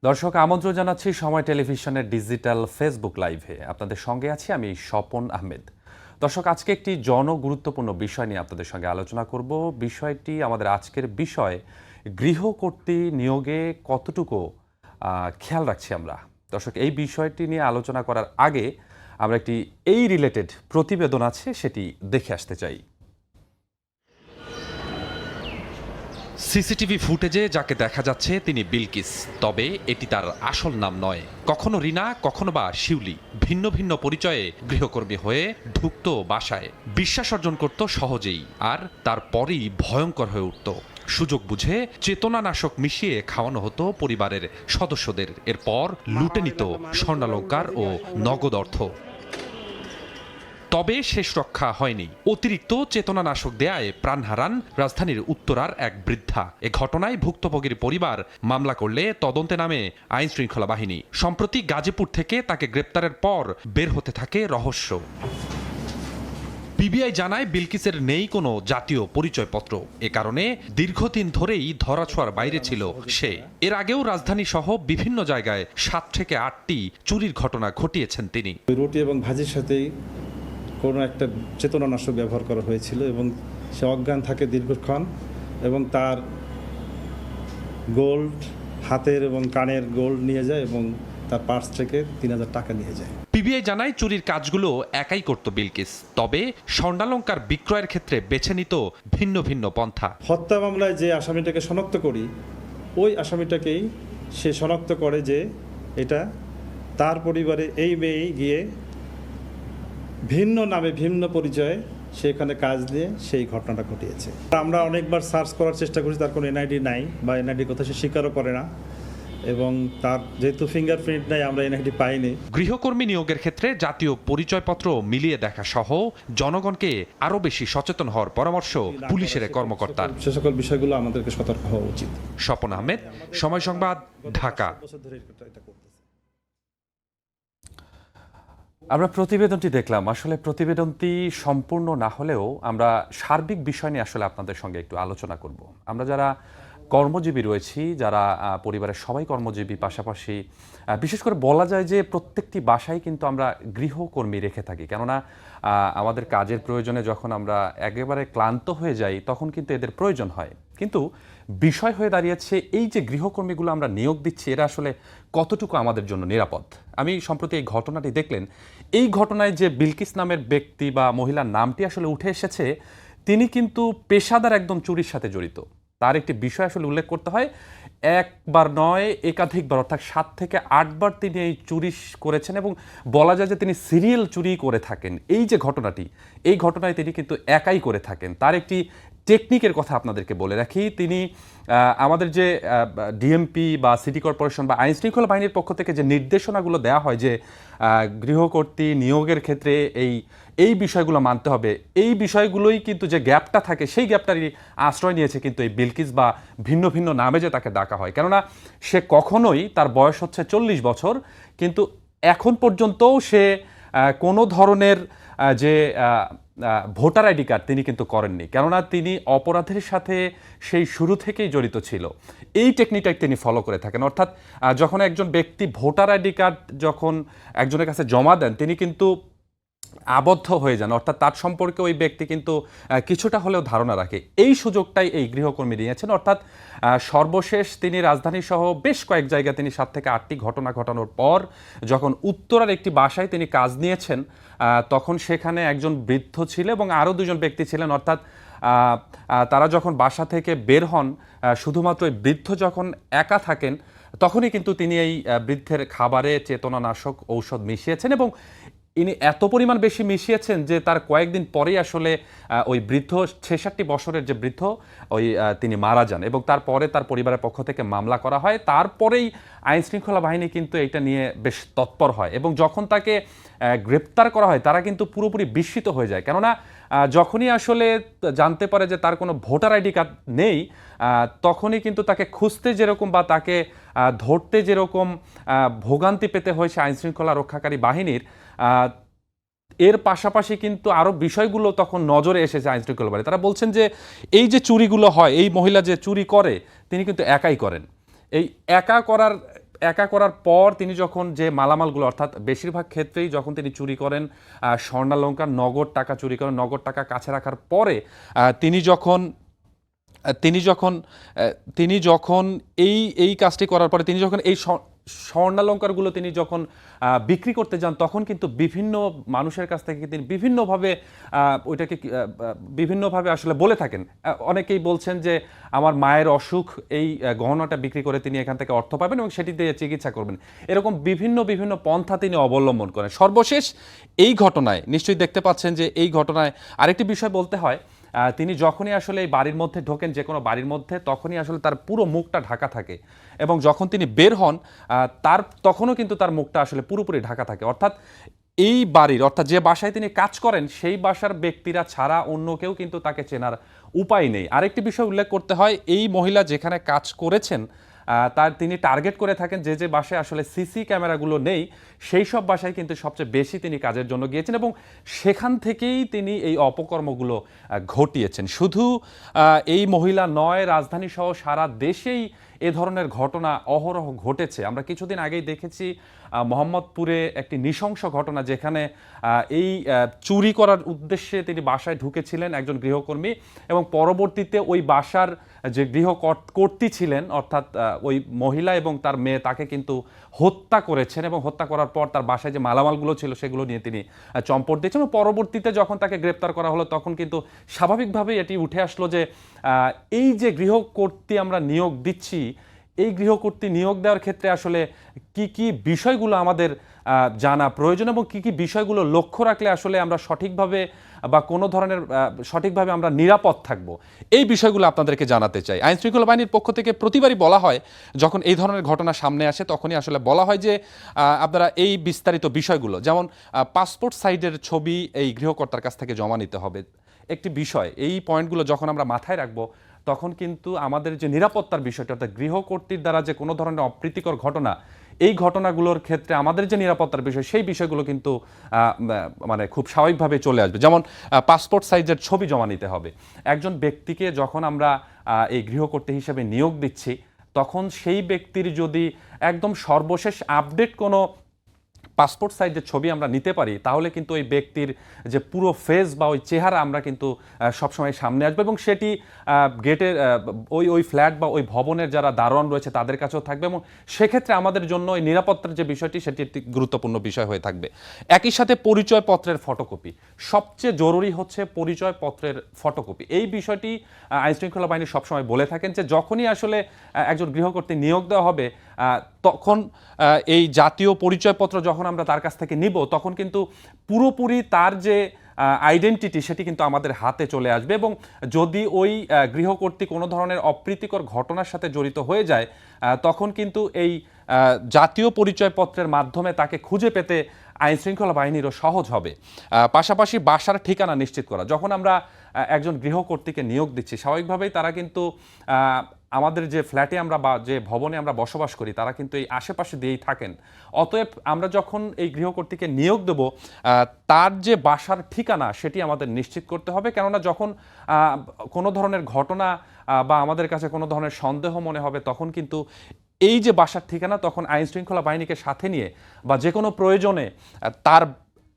দর্শক আমন্ত্রণ জানাচ্ছি সময় টেলিভিশনের ডিজিটাল ফেসবুক লাইভে। আপনাদের সঙ্গে আছি আমি স্বপন আহমেদ। দর্শক, আজকে একটি জনগুরুত্বপূর্ণ বিষয় নিয়ে আপনাদের সঙ্গে আলোচনা করব। বিষয়টি আমাদের আজকের বিষয়, গৃহকর্ত্রী নিয়োগে কতটুকু খেয়াল রাখছি আমরা। দর্শক, এই বিষয়টি নিয়ে আলোচনা করার আগে আমরা একটি এই রিলেটেড প্রতিবেদন আছে, সেটি দেখে আসতে চাই। সিসিটিভি ফুটেজে যাকে দেখা যাচ্ছে তিনি বিলকিস, তবে এটি তার আসল নাম নয়। কখনো রিনা, কখনো বা শিউলি, ভিন্ন ভিন্ন পরিচয়ে গৃহকর্মী হয়ে ঢুকত বাসায়, বিশ্বাস অর্জন করত সহজেই, আর তারপরই ভয়ঙ্কর হয়ে উঠত। সুযোগ বুঝে চেতনানাশক মিশিয়ে খাওয়ানো হতো পরিবারের সদস্যদের। এরপর লুটে নিত স্বর্ণালংকার ও নগদ অর্থ। তবে শেষ রক্ষা হয়নি। অতিরিক্ত চেতনানাশক দেয়ায় প্রাণ হারান রাজধানীর উত্তরার এক বৃদ্ধা। এ ঘটনায় ভুক্তভোগীর পরিবার মামলা করলে তদন্তে নামে আইন শৃঙ্খলা বাহিনী। সম্প্রতি গাজীপুর থেকে তাকে গ্রেপ্তারের পর বের হতে থাকে রহস্য। পিবিআই জানায় বিলকিসের নেই কোনো জাতীয় পরিচয়পত্র। এ কারণে দীর্ঘদিন ধরেই ধরাছোঁয়ার বাইরে ছিল সে। এর আগেও রাজধানী সহ বিভিন্ন জায়গায় 7 থেকে 8টি চুরির ঘটনা ঘটিয়েছেন তিনি। রুটি এবং ভাজির সাথেই কোনো একটা চেতনানাশক ব্যবহার করা হয়েছিল এবং সে অজ্ঞান থাকে দীর্ঘক্ষণ, এবং তার গোল্ড, হাতের এবং কানের গোল্ড নিয়ে যায় এবং তার পার্স থেকে 3,000 টাকা নিয়ে যায়। পিবিআই জানায় চুরির কাজগুলো একাই করত বিলকিস, তবে স্বর্ণালংকার বিক্রয়ের ক্ষেত্রে বেছে নিত ভিন্ন ভিন্ন পন্থা। হত্যা মামলায় যে আসামিটাকে শনাক্ত করি, ওই আসামিটাকেই সে শনাক্ত করে যে এটা তার পরিবারে এই মেয়েই গিয়ে ভিন্ন নামে ভিন্ন পরিচয়ে সেখানে কাজ দিয়ে সেই ঘটনাটা ঘটিয়েছে। আমরা অনেকবার সার্চ করার চেষ্টা করেছি, তার কোনো এনআইডি নাই বা এনআইডির কথা সে স্বীকারও করে না, এবং তার যেহেতু ফিঙ্গারপ্রিন্ট নাই, আমরা এনআইডি পাইনি। গৃহকর্মী নিয়োগের ক্ষেত্রে জাতীয় পরিচয়পত্র মিলিয়ে দেখা সহ জনগণকে আরও বেশি সচেতন হওয়ার পরামর্শ পুলিশের কর্মকর্তার। সে সকল বিষয়গুলো আমাদেরকে সতর্ক হওয়া উচিত। স্বপন আহমেদ, সময় সংবাদ, ঢাকা। আমরা প্রতিবেদনটি দেখলাম। আসলে প্রতিবেদনটি সম্পূর্ণ না হলেও আমরা সার্বিক বিষয় নিয়ে আসলে আপনাদের সঙ্গে একটু আলোচনা করব। আমরা যারা কর্মজীবী রয়েছি, যারা পরিবারের সবাই কর্মজীবী, পাশাপাশি বিশেষ করে বলা যায় যে প্রত্যেকটি বাসায় কিন্তু আমরা গৃহকর্মী রেখে থাকি। কেননা আমাদের কাজের প্রয়োজনে যখন আমরা একেবারে ক্লান্ত হয়ে যাই, তখন কিন্তু এদের প্রয়োজন হয়। কিন্তু বিষয় হয়ে দাঁড়িয়েছে এই যে গৃহকর্মীগুলো আমরা নিয়োগ দিচ্ছি, এরা আসলে কতটুকু আমাদের জন্য নিরাপদ। আমি সম্প্রতি এই ঘটনাটি দেখলেন। এই ঘটনায় যে বিলকিস নামের ব্যক্তি বা মহিলার নামটি আসলে উঠে এসেছে, তিনি কিন্তু পেশাদার একদম চুরির সাথে জড়িত। তার একটি বিষয় আসলে উল্লেখ করতে হয়, একবার নয় একাধিকবার, অর্থাৎ 7 থেকে 8 বার তিনি এই চুরি করেছেন, এবং বলা যায় যে তিনি সিরিয়াল চুরি করে থাকেন। এই যে ঘটনাটি, এই ঘটনায় তিনি কিন্তু একাই করে থাকেন। তার একটি টেকনিকের কথা আপনাদেরকে বলে রাখি। তিনি আমাদের যে ডিএমপি বা সিটি কর্পোরেশন বা আইন শৃঙ্খলা বাহিনীর পক্ষ থেকে যে নির্দেশনাগুলো দেওয়া হয় যে গৃহকর্ত্রী নিয়োগের ক্ষেত্রে এই বিষয়গুলো মানতে হবে, এই বিষয়গুলোই কিন্তু যে গ্যাপটা থাকে, সেই গ্যাপটারই আশ্রয় নিয়েছে কিন্তু এই বিলকিস, বা ভিন্ন ভিন্ন নামে যে তাকে ডাকা হয়। কেননা সে কখনোই, তার বয়স হচ্ছে 40 বছর, কিন্তু এখন পর্যন্তও সে কোনো ধরনের যে ভোটার আইডি কার্ড তিনি কিন্তু করেননি। কেননা তিনি অপরাধের সাথে সেই শুরু থেকেই জড়িত ছিল। এই টেকনিকটাই তিনি ফলো করে থাকেন। অর্থাৎ যখন একজন ব্যক্তি ভোটার আইডি কার্ড যখন একজনের কাছে জমা দেন, তিনি কিন্তু আবদ্ধ হয়ে যান, অর্থাৎ তার সম্পর্কে ওই ব্যক্তি কিন্তু কিছুটা হলেও ধারণা রাখে। এই সুযোগটাই এই গৃহকর্মী নিয়েছেন। অর্থাৎ সর্বশেষ তিনি রাজধানী সহ বেশ কয়েক জায়গায় তিনি 7 থেকে 8টি ঘটনা ঘটানোর পর যখন উত্তরার একটি বাসায় তিনি কাজ নিয়েছেন, তখন সেখানে একজন বৃদ্ধ ছিল এবং আরও 2জন ব্যক্তি ছিলেন। অর্থাৎ তারা যখন বাসা থেকে বের হন, শুধুমাত্র এই বৃদ্ধ যখন একা থাকেন, তখনই কিন্তু তিনি এই বৃদ্ধের খাবারে চেতনানাশক ঔষধ মিশিয়েছেন, এবং ইনি এত পরিমাণ বেশি মিশিয়েছেন যে তার কয়েকদিন পরেই আসলে ওই বৃদ্ধ, 66 বছরের যে বৃদ্ধ, তিনি মারা যান, এবং তারপরে তার পরিবারের পক্ষ থেকে মামলা করা হয়। তারপরেই আইন শৃঙ্খলা বাহিনী কিন্তু এটা নিয়ে বেশ তৎপর হয়, এবং যখন তাকে গ্রেপ্তার করা হয়, তারা কিন্তু পুরোপুরি বিস্মিত হয়ে যায়। কেননা যখনই আসলে জানতে পারে যে তার কোনো ভোটার আইডি কার্ড নেই, তখনই কিন্তু তাকে খুঁজতে যেরকম বা তাকে ধরতে যেরকম ভোগান্তি পেতে হয়েছে আইন শৃঙ্খলা রক্ষাকারী বাহিনীর, এর পাশাপাশি কিন্তু আরও বিষয়গুলো তখন নজরে এসেছে আইন শৃঙ্খলা বাহিনী। তারা বলছেন যে এই যে চুরিগুলো হয়, এই মহিলা যে চুরি করে তিনি কিন্তু একাই করেন। এই একা করার একা করার পর তিনি যখন যে মালামালগুলো অর্থাৎ বেশিরভাগ ক্ষেত্রেই যখন তিনি চুরি করেন স্বর্ণালংকার, নগদ টাকা চুরি করেন, নগদ টাকা কাছে রাখার পরে তিনি যখন তিনি যখন তিনি যখন এই কাজটি করার পরে তিনি যখন এই স্বর্ণালঙ্কারগুলো তিনি যখন বিক্রি করতে যান, তখন কিন্তু বিভিন্ন মানুষের কাছ থেকে তিনি বিভিন্নভাবে ওইটাকে বিভিন্নভাবে আসলে বলে থাকেন। অনেকেই বলছেন যে আমার মায়ের অসুখ, এই গহনাটা বিক্রি করে তিনি এখান থেকে অর্থ পাবেন এবং সেটি দিয়ে চিকিৎসা করবেন। এরকম বিভিন্ন বিভিন্ন পন্থা তিনি অবলম্বন করেন। সর্বশেষ এই ঘটনায় নিশ্চয়ই দেখতে পাচ্ছেন যে এই ঘটনায় আরেকটি বিষয় বলতে হয়, তিনি যখনই আসলে এই বাড়ির মধ্যে ঢোকেন, যে কোনো বাড়ির মধ্যে, তখনই আসলে তার পুরো মুখটা ঢাকা থাকে এবং যখন তিনি বের হন তখনও কিন্তু তার মুখটা আসলে পুরোপুরি ঢাকা থাকে। অর্থাৎ এই বাড়ির, অর্থাৎ যে বাসায় তিনি কাজ করেন সেই বাসার ব্যক্তিরা ছাড়া অন্য কেউ কিন্তু তাকে চেনার উপায় নেই। আরেকটি বিষয় উল্লেখ করতে হয়, এই মহিলা যেখানে কাজ করেছেন তার তিনি টার্গেট করে থাকেন যে বাসায় আসলে সিসি ক্যামেরাগুলো নেই সেই সব বাসায় কিন্তু সবচেয়ে বেশি তিনি কাজের জন্য গিয়েছেন এবং সেখান থেকেই তিনি এই অপকর্মগুলো ঘটিয়েছেন। শুধু এই মহিলা নয়, রাজধানী সহ সারা দেশেই এ ধরনের ঘটনা অহরহ ঘটেছে। আমরা কিছুদিন আগেই দেখেছি মোহাম্মদপুরে একটি নৃশংস ঘটনা, যেখানে এই চুরি করার উদ্দেশ্যে তিনি বাসায় ঢুকেছিলেন একজন গৃহকর্মী এবং পরবর্তীতে ওই বাসার যে গৃহকর্ত্রী ছিলেন, অর্থাৎ ওই মহিলা এবং তার মেয়ে, তাকে কিন্তু হত্যা করেছেন এবং হত্যা করার পর তার বাসায় যে মালামালগুলো ছিল সেগুলো নিয়ে তিনি চম্পট দিয়েছেন এবং পরবর্তীতে যখন তাকে গ্রেপ্তার করা হলো তখন কিন্তু স্বাভাবিকভাবেই এটি উঠে আসলো যে এই যে গৃহকর্ত্রী আমরা নিয়োগ দিচ্ছি, এই গৃহকর্ত্রী নিয়োগ দেওয়ার ক্ষেত্রে আসলে কি কি বিষয়গুলো আমাদের জানা প্রয়োজন এবং কি কি বিষয়গুলো লক্ষ্য রাখলে আসলে আমরা সঠিকভাবে বা কোনো ধরনের সঠিকভাবে আমরা নিরাপদ থাকব, এই বিষয়গুলো আপনাদেরকে জানাতে চাই। আইন শৃঙ্খলা বাহিনীর পক্ষ থেকে প্রতিবারই বলা হয়, যখন এই ধরনের ঘটনা সামনে আসে তখনই আসলে বলা হয় যে আপনারা এই বিস্তারিত বিষয়গুলো, যেমন পাসপোর্ট সাইজের ছবি এই গৃহকর্তার কাছ থেকে জমা নিতে হবে। একটি বিষয়, এই পয়েন্টগুলো যখন আমরা মাথায় রাখবো তখন কিন্তু আমাদের যে নিরাপত্তার বিষয়টা, অর্থাৎ গৃহকর্ত্রীর দ্বারা যে কোনো ধরনের অপ্রীতিকর ঘটনা, এই ঘটনাগুলোর ক্ষেত্রে আমাদের যে নিরাপত্তার বিষয় সেই বিষয়গুলো কিন্তু মানে খুব স্বাভাবিকভাবে চলে আসবে। যেমন পাসপোর্ট সাইজের ছবি জমা নিতে হবে। একজন ব্যক্তিকে যখন আমরা এই গৃহকর্ত্রী হিসেবে নিয়োগ দিচ্ছি তখন সেই ব্যক্তির যদি একদম সর্বশেষ আপডেট কোনো পাসপোর্ট সাইজের ছবি আমরা নিতে পারি তাহলে কিন্তু ওই ব্যক্তির যে পুরো ফেস বা ওই চেহারা আমরা কিন্তু সবসময় সামনে আসবে এবং সেটি গেটের ওই ফ্ল্যাট বা ওই ভবনের যারা দারোয়ান রয়েছে তাদের কাছেও থাকবে এবং সেক্ষেত্রে আমাদের জন্য এই নিরাপত্তার যে বিষয়টি সেটি একটি গুরুত্বপূর্ণ বিষয় হয়ে থাকবে। একই সাথে পরিচয়পত্রের ফটোকপি, সবচেয়ে জরুরি হচ্ছে পরিচয়পত্রের ফটোকপি। এই বিষয়টি আইনশৃঙ্খলা বাহিনী সবসময় বলে থাকেন যে যখনই আসলে একজন গৃহকর্ত্রী নিয়োগ দেওয়া হবে তখন এই জাতীয় পরিচয়পত্র যখন আমরা তার কাছ থেকে নিব তখন কিন্তু পুরোপুরি তার যে আইডেন্টিটি সেটি কিন্তু আমাদের হাতে চলে আসবে এবং যদি ওই গৃহকর্ত্রী কোনো ধরনের অপ্রীতিকর ঘটনার সাথে জড়িত হয়ে যায় তখন কিন্তু এই জাতীয় পরিচয়পত্রের মাধ্যমে তাকে খুঁজে পেতে আইনশৃঙ্খলা বাহিনীরও সহজ হবে। পাশাপাশি বাসার ঠিকানা নিশ্চিত করা, যখন আমরা একজন গৃহকর্ত্রীকে নিয়োগ দিচ্ছি স্বাভাবিকভাবেই তারা কিন্তু আমাদের যে ফ্ল্যাটে আমরা বা যে ভবনে আমরা বসবাস করি তারা কিন্তু এই আশেপাশে দিয়েই থাকেন। অতএব আমরা যখন এই গৃহকর্ত্রীকে নিয়োগ দেব তার যে বাসার ঠিকানা সেটি আমাদের নিশ্চিত করতে হবে, কেননা যখন কোনো ধরনের ঘটনা বা আমাদের কাছে কোনো ধরনের সন্দেহ মনে হবে তখন কিন্তু এই যে বাসার ঠিকানা তখন আইন শৃঙ্খলা বাহিনীকে সাথে নিয়ে বা যে কোনো প্রয়োজনে তার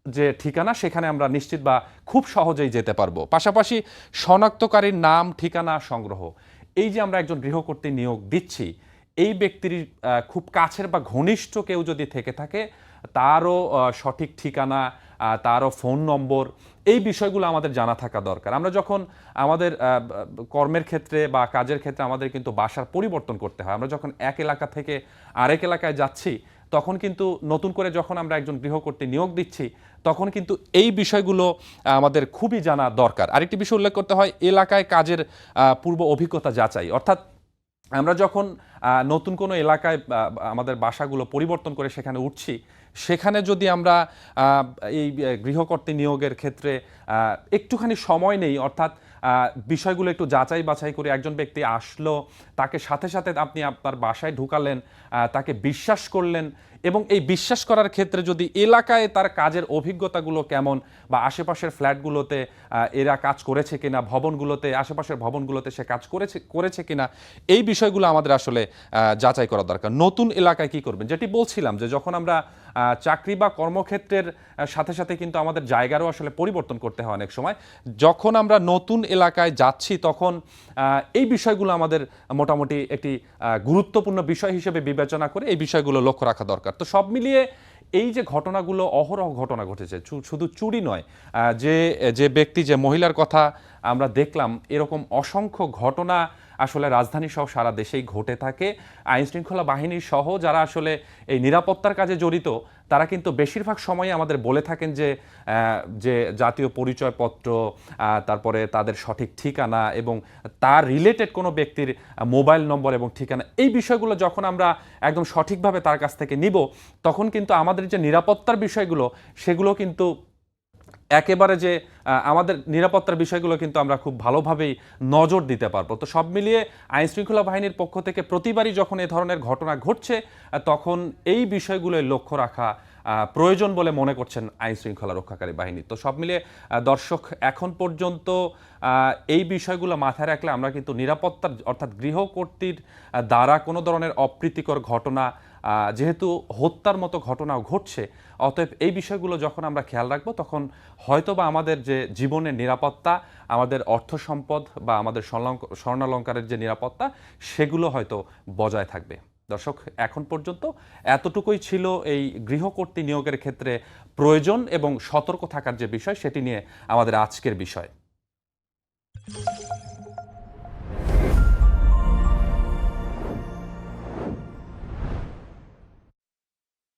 যে ঠিকানা সেখানে আমরা নিশ্চিত বা খুব সহজেই যেতে পারবো। পাশাপাশি শনাক্তকারীর নাম ঠিকানা সংগ্রহ, এই যে আমরা একজন গৃহকর্ত্রী নিয়োগ দিচ্ছি এই ব্যক্তির খুব কাছের বা ঘনিষ্ঠ কেউ যদি থেকে থাকে তারও সঠিক ঠিকানা, তারও ফোন নম্বর, এই বিষয়গুলো আমাদের জানা থাকা দরকার। আমরা যখন আমাদের কর্মের ক্ষেত্রে বা কাজের ক্ষেত্রে আমাদের কিন্তু বাসার পরিবর্তন করতে হয়, আমরা যখন এক এলাকা থেকে আরেক এলাকায় যাচ্ছি তখন কিন্তু নতুন করে যখন আমরা একজন গৃহকর্ত্রী নিয়োগ দিচ্ছি তখন কিন্তু এই বিষয়গুলো আমাদের খুবই জানা দরকার। আরেকটি বিষয় উল্লেখ করতে হয়, এলাকায় কাজের পূর্ব অভিজ্ঞতা যাচাই, অর্থাৎ আমরা যখন নতুন কোনো এলাকায় আমাদের বাসাগুলো পরিবর্তন করে সেখানে উঠছি সেখানে যদি আমরা এই গৃহকর্ত্রী নিয়োগের ক্ষেত্রে একটুখানি সময় নেই, অর্থাৎ বিষয়গুলো একটু যাচাই বাছাই করে একজন ব্যক্তি আসলো তাকে সাথে সাথে আপনি আপনার বাসায় ঢুকালেন, তাকে বিশ্বাস করলেন, এবং এই বিশ্বাস করার ক্ষেত্রে যদি এলাকায় তার কাজের অভিজ্ঞতাগুলো কেমন বা আশেপাশের ফ্ল্যাটগুলোতে এরা কাজ করেছে কিনা, ভবনগুলোতে আশেপাশের ভবনগুলোতে সে কাজ করেছে কিনা, এই বিষয়গুলো আমাদের আসলে যাচাই করা দরকার। নতুন এলাকায় কি করবেন, যেটি বলছিলাম যে যখন আমরা চাকরি বা কর্মক্ষেত্রের সাথে সাথে কিন্তু আমাদের জায়গারও আসলে পরিবর্তন করতে হয় অনেক সময়। যখন আমরা নতুন এলাকায় যাচ্ছি তখন এই বিষয়গুলো আমাদের মোটামুটি একটি গুরুত্বপূর্ণ বিষয় হিসেবে বিবেচনা করে এই বিষয়গুলো লক্ষ্য রাখা দরকার। তো সব মিলিয়ে এই যে ঘটনাগুলো, অহরহ ঘটনা ঘটেছে, শুধু চুরি নয়, যে ব্যক্তি, যে মহিলার কথা আমরা দেখলাম, এরকম অসংখ্য ঘটনা আসলে রাজধানী সহ সারা দেশেই ঘটে থাকে। আইনশৃঙ্খলা বাহিনী সহ যারা আসলে এই নিরাপত্তার কাজে জড়িত তারা কিন্তু বেশিরভাগ সময় আমাদের বলে থাকেন যে জাতীয় পরিচয়পত্র, তারপরে তাদের সঠিক ঠিকানা এবং তার রিলেটেড কোনো ব্যক্তির মোবাইল নম্বর এবং ঠিকানা, এই বিষয়গুলো যখন আমরা একদম সঠিকভাবে তার কাছ থেকে নিব তখন কিন্তু আমাদের যে নিরাপত্তার বিষয়গুলো সেগুলো কিন্তু একেবারে যে আমাদের নিরাপত্তার বিষয়গুলো কিন্তু আমরা খুব ভালোভাবেই নজর দিতে পারবো। তো সব মিলিয়ে আইনশৃঙ্খলা বাহিনীর পক্ষ থেকে প্রতিবারই যখন এ ধরনের ঘটনা ঘটছে তখন এই বিষয়গুলোয় লক্ষ্য রাখা প্রয়োজন বলে মনে করছেন আইনশৃঙ্খলা রক্ষাকারী বাহিনী। তো সব মিলিয়ে দর্শক, এখন পর্যন্ত এই বিষয়গুলো মাথায় রাখলে আমরা কিন্তু নিরাপত্তার অর্থাৎ গৃহকর্ত্রীর দ্বারা কোনো ধরনের অপ্রীতিকর ঘটনা, যেহেতু হত্যার মতো ঘটনাও ঘটছে, অতএব এই বিষয়গুলো যখন আমরা খেয়াল রাখবো তখন হয়তোবা আমাদের যে জীবনের নিরাপত্তা, আমাদের অর্থ সম্পদ বা আমাদের স্বর্ণালঙ্কারের যে নিরাপত্তা সেগুলো হয়তো বজায় থাকবে। দর্শক, এখন পর্যন্ত এতটুকুই ছিল এই গৃহকর্ত্রী নিয়োগের ক্ষেত্রে প্রয়োজন এবং সতর্ক থাকার যে বিষয় সেটি নিয়ে আমাদের আজকের বিষয়।